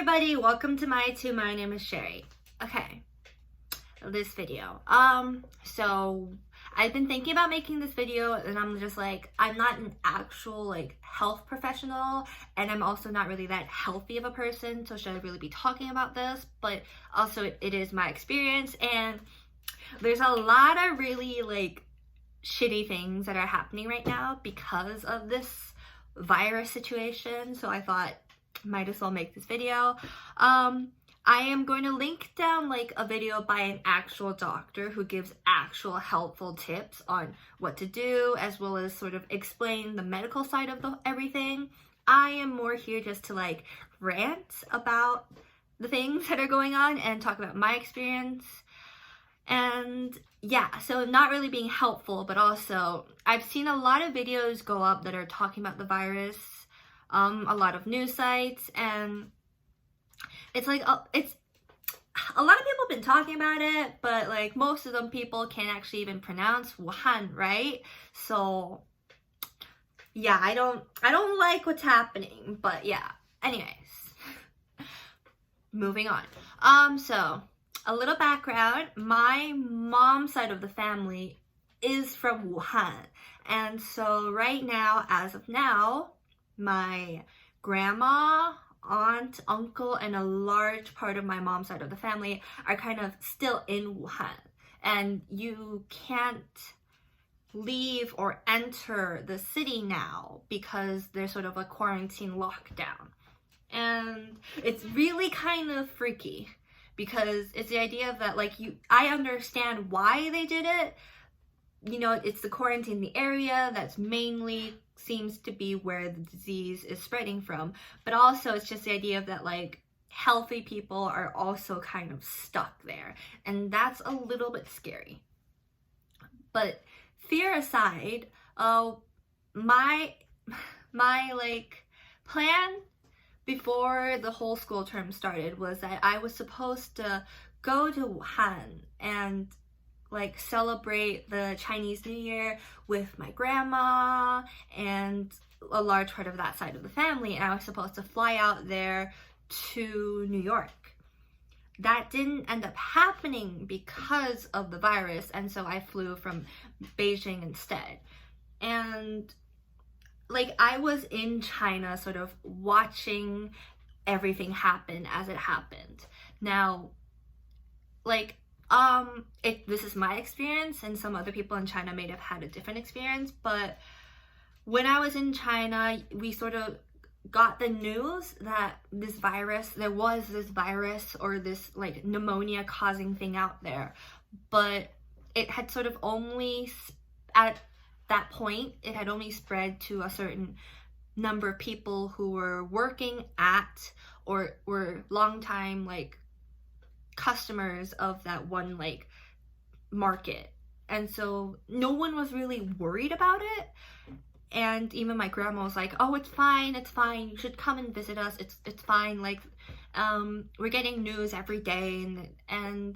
everybody, welcome to my YouTube. My name is Sheri. Okay, this video. So I've been thinking about making this video and I'm just like, I'm not an actual like health professional and I'm also not really that healthy of a person, so should I really be talking about this? But also it is my experience, and there's a lot of really like shitty things that are happening right now because of this virus situation, so I thought might as well make this video. I am going to link down like a video by an actual doctor who gives actual helpful tips on what to do, as well as sort of explain the medical side of everything. I am more here just to like rant about the things that are going on and talk about my experience. And yeah, so not really being helpful, but also I've seen a lot of videos go up that are talking about the virus, a lot of news sites, and it's like it's a lot of people have been talking about it, but like most of them people can't actually even pronounce Wuhan, right? So yeah, I don't like what's happening, but yeah. Anyways, moving on. So a little background, my mom's side of the family is from Wuhan. And so right now, as of now, my grandma, aunt, uncle, and a large part of my mom's side of the family are kind of still in Wuhan. And you can't leave or enter the city now because there's sort of a quarantine lockdown. And it's really kind of freaky, because it's the idea that like I understand why they did it. You know, it's the quarantine, the area that's mainly seems to be where the disease is spreading from, but also it's just the idea of that like healthy people are also kind of stuck there, and that's a little bit scary. But fear aside, my like plan before the whole school term started was that I was supposed to go to Wuhan and like celebrate the Chinese New Year with my grandma and a large part of that side of the family, and I was supposed to fly out there to New York. That didn't end up happening because of the virus, and so I flew from Beijing instead. And like I was in China sort of watching everything happen as it happened. Now, like this is my experience, and some other people in China may have had a different experience, but when I was in China, we sort of got the news that there was this virus or this like pneumonia causing thing out there, but it had sort of only, at that point, it had only spread to a certain number of people who were working at or were long time like customers of that one like market, and so no one was really worried about it. And even my grandma was like, oh, it's fine, you should come and visit us, it's fine, like we're getting news every day, and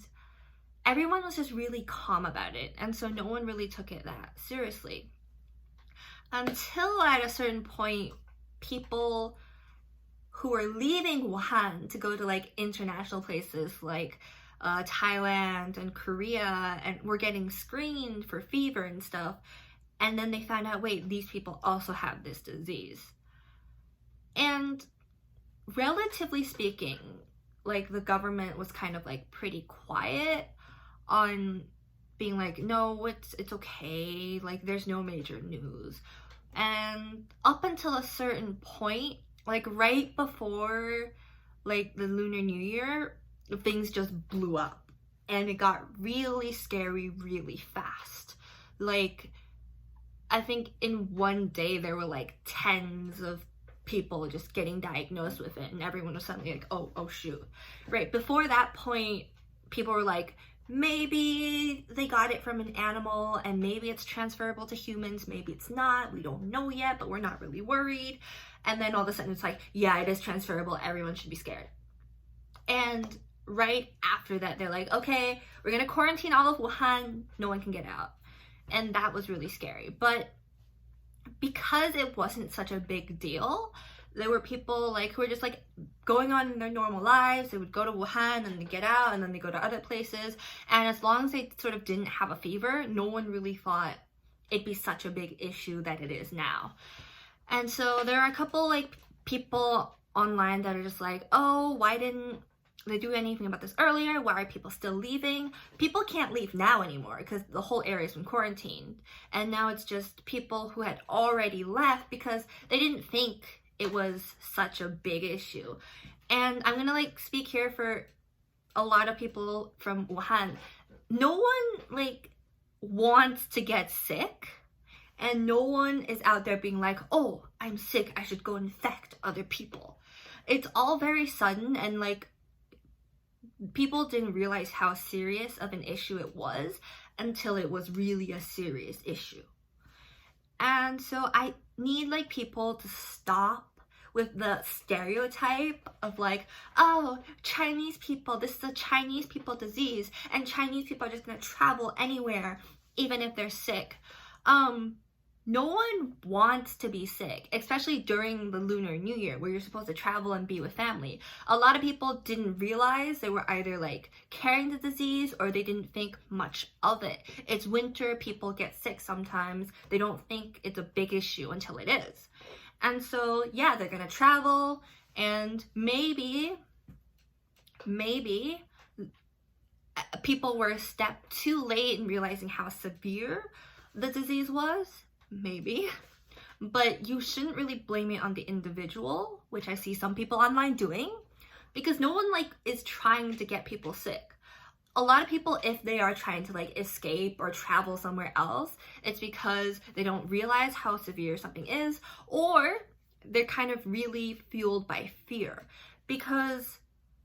everyone was just really calm about it, and so no one really took it that seriously until at a certain point people who were leaving Wuhan to go to like international places like Thailand and Korea, and were getting screened for fever and stuff, and then they found out, wait, these people also have this disease. And relatively speaking, like the government was kind of like pretty quiet on being like, no, it's okay, like there's no major news. And up until a certain point, like right before like the Lunar New Year, things just blew up and it got really scary really fast. Like I think in one day there were like tens of people just getting diagnosed with it, and everyone was suddenly like, oh shoot. Right before that point, people were like, maybe they got it from an animal and maybe it's transferable to humans, maybe it's not, we don't know yet, but we're not really worried. And then all of a sudden it's like, yeah, it is transferable, everyone should be scared. And right after that they're like, okay, we're gonna quarantine all of Wuhan, no one can get out. And that was really scary. But because it wasn't such a big deal, there were people like who were just like going on in their normal lives. They would go to Wuhan and they get out and then they go to other places. And as long as they sort of didn't have a fever, no one really thought it'd be such a big issue that it is now. And so there are a couple like people online that are just like, oh, why didn't they do anything about this earlier? Why are people still leaving? People can't leave now anymore because the whole area's been quarantined. And now it's just people who had already left because they didn't think it was such a big issue. And I'm gonna like speak here for a lot of people from Wuhan. No one like wants to get sick, and no one is out there being like, oh, I'm sick, I should go infect other people. It's all very sudden, and like people didn't realize how serious of an issue it was until it was really a serious issue. And so I need like people to stop with the stereotype of like, oh, Chinese people, this is a Chinese people disease, and Chinese people are just gonna travel anywhere even if they're sick. No one wants to be sick, especially during the Lunar New Year where you're supposed to travel and be with family. A lot of people didn't realize they were either like carrying the disease or they didn't think much of it. It's winter, people get sick sometimes. They don't think it's a big issue until it is. And so, yeah, they're gonna travel, and maybe people were a step too late in realizing how severe the disease was. Maybe, but you shouldn't really blame it on the individual, which I see some people online doing, because no one like is trying to get people sick. A lot of people, if they are trying to like escape or travel somewhere else, it's because they don't realize how severe something is, or they're kind of really fueled by fear. Because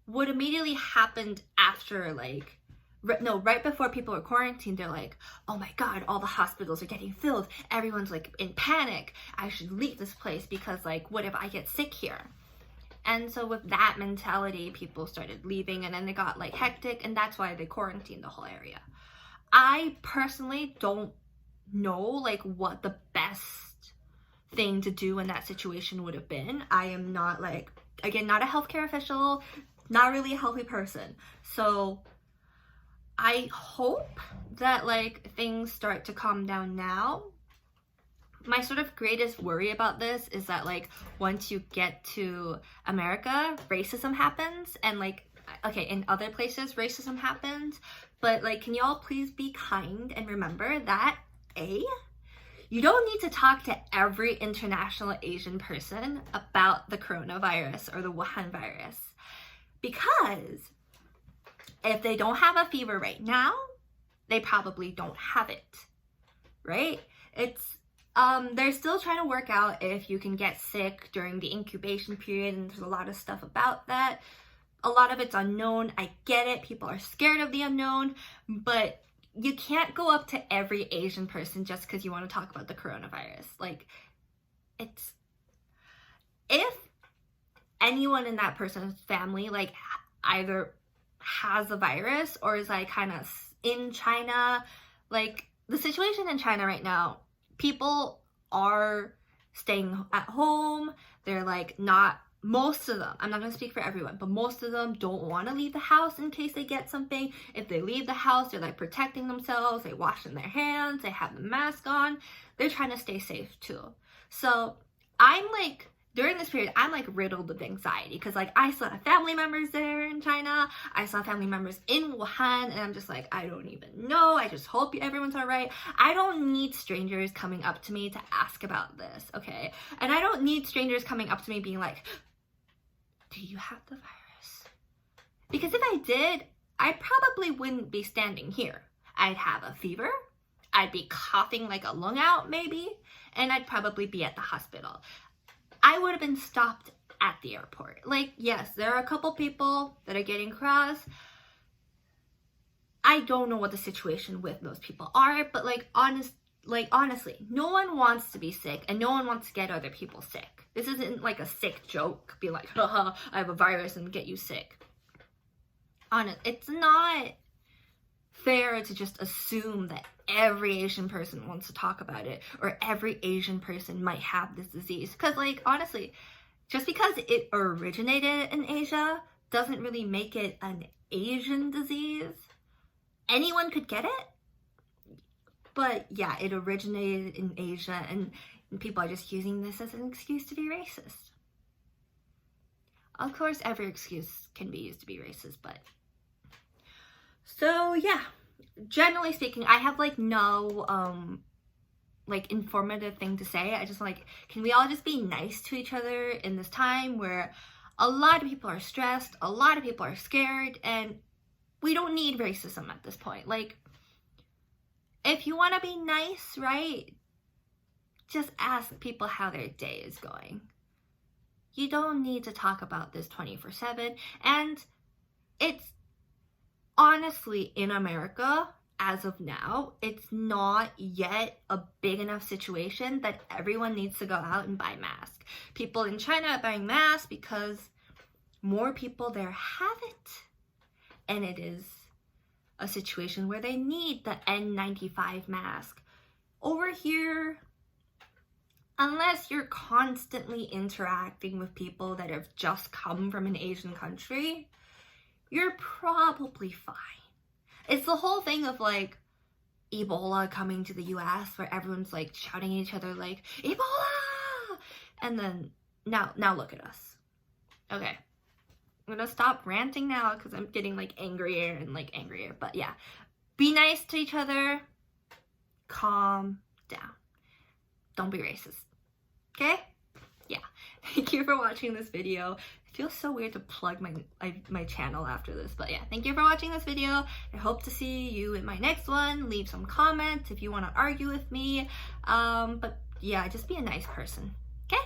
what immediately happened after like right before people were quarantined, they're like, oh my god, all the hospitals are getting filled, everyone's like in panic, I should leave this place because like what if I get sick here? And so with that mentality, people started leaving, and then they got like hectic, and that's why they quarantined the whole area. I personally don't know like what the best thing to do in that situation would have been. I am not like, again, not a healthcare official, not really a healthy person, so I hope that like things start to calm down now. My sort of greatest worry about this is that like once you get to America, racism happens, and like, okay, in other places racism happens, but like, can y'all please be kind and remember that you don't need to talk to every international Asian person about the coronavirus or the Wuhan virus, because if they don't have a fever right now, they probably don't have it, right? It's, they're still trying to work out if you can get sick during the incubation period, and there's a lot of stuff about that. A lot of it's unknown. I get it. People are scared of the unknown, but you can't go up to every Asian person just because you want to talk about the coronavirus. Like, it's, if anyone in that person's family, like, either has the virus or is like kind of in China, like the situation in China right now, people are staying at home. They're like not, most of them, I'm not going to speak for everyone, but most of them don't want to leave the house in case they get something. If they leave the house, they're like protecting themselves, they washing their hands, they have the mask on, they're trying to stay safe too. So I'm like, during this period, I'm like riddled with anxiety because like I still have family members there in China. I still have family members in Wuhan, and I'm just like, I don't even know. I just hope everyone's all right. I don't need strangers coming up to me to ask about this, okay? And I don't need strangers coming up to me being like, do you have the virus? Because if I did, I probably wouldn't be standing here. I'd have a fever. I'd be coughing like a lung out maybe, and I'd probably be at the hospital. I would have been stopped at the airport. Like, yes, there are a couple people that are getting cross. I don't know what the situation with those people are, but like honestly, no one wants to be sick, and no one wants to get other people sick. This isn't like a sick joke, be like, haha, I have a virus and get you sick. It's not fair to just assume that every Asian person wants to talk about it, or every Asian person might have this disease. Because like, honestly, just because it originated in Asia doesn't really make it an Asian disease. Anyone could get it, but yeah, it originated in Asia, and people are just using this as an excuse to be racist. Of course, every excuse can be used to be racist, but... So yeah, generally speaking, I have like no like informative thing to say. I just like, can we all just be nice to each other in this time where a lot of people are stressed, a lot of people are scared, and we don't need racism at this point. Like, if you want to be nice, right, just ask people how their day is going. You don't need to talk about this 24/7. And it's honestly, in America, as of now, it's not yet a big enough situation that everyone needs to go out and buy masks. People in China are buying masks because more people there have it. And it is a situation where they need the N95 mask. Over here, unless you're constantly interacting with people that have just come from an Asian country, you're probably fine. It's the whole thing of like Ebola coming to the US where everyone's like shouting at each other like, Ebola! And then now look at us. Okay. I'm gonna stop ranting now because I'm getting like angrier and like angrier. But yeah, be nice to each other. Calm down. Don't be racist. Okay? Yeah. Thank you for watching this video. It feels so weird to plug my channel after this, but yeah, thank you for watching this video. I hope to see you in my next one. Leave some comments if you want to argue with me. But yeah, just be a nice person. Okay?